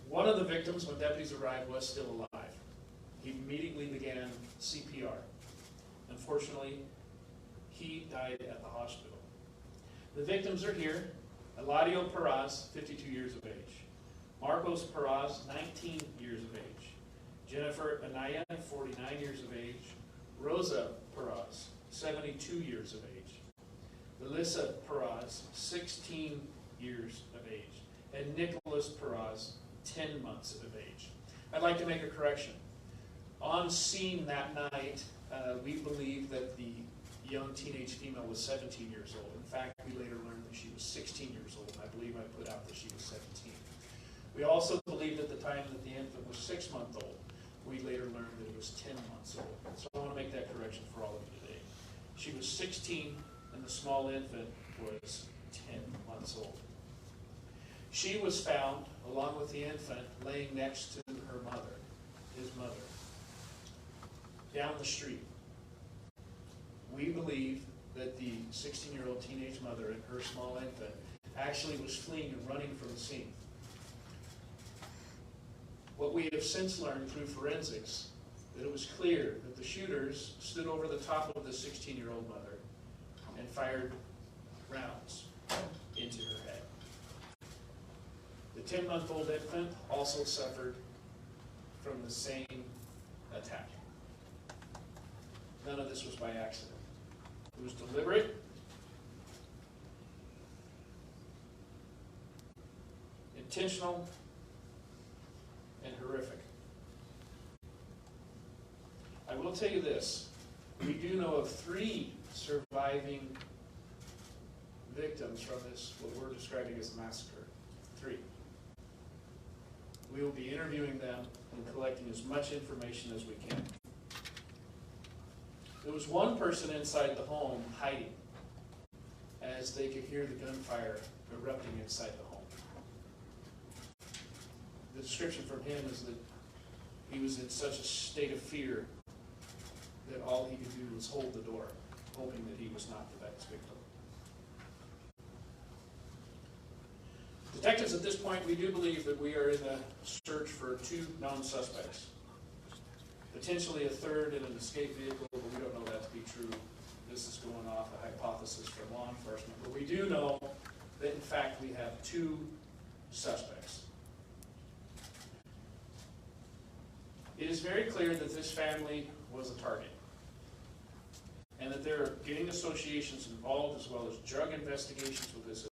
One of the victims, when deputies arrived, was still alive. He immediately began CPR. Unfortunately, he died at the hospital. The victims are here. Eladio Perez, 52 years of age. Marcos Perez, 19 years of age. Jennifer Anaya, 49 years of age. Rosa Perez, 72 years of age. Melissa Perez, 16 years of age. And Nicholas Perez, 10 months of age. I'd like to make a correction. On scene that night, we believe that the young teenage female was 17 years old. In fact, we later learned that she was 16 years old, and I believe I put out that she was 17. We also believed at the time that the infant was 6 months old. We later learned that it was 10 months old. So I want to make that correction for all of you today. She was 16, and the small infant was 10 months old. She was found, along with the infant, laying next to her mother, his mother, down the street. We believe that the 16-year-old teenage mother and her small infant actually was fleeing and running from the scene. What we have since learned through forensics, that it was clear that the shooters stood over the top of the 16-year-old mother and fired rounds into her head. The 10-month-old infant also suffered from the same attack. None of this was by accident. It was deliberate, intentional, and horrific. I will tell you this. We do know of 3 surviving victims from this, what we're describing as a massacre. 3. We will be interviewing them and collecting as much information as we can. There was one person inside the home hiding as they could hear the gunfire erupting inside the home. The description from him is that he was in such a state of fear that all he could do was hold the door, hoping that he was not the next victim. Detectives, at this point, we do believe that we are in a search for 2 known suspects. Potentially a third in an escape vehicle, but we don't know that to be true. This is going off a hypothesis from law enforcement. But we do know that, in fact, we have 2 suspects. It is very clear that this family was a target, and that there are gang associations involved, as well as drug investigations with this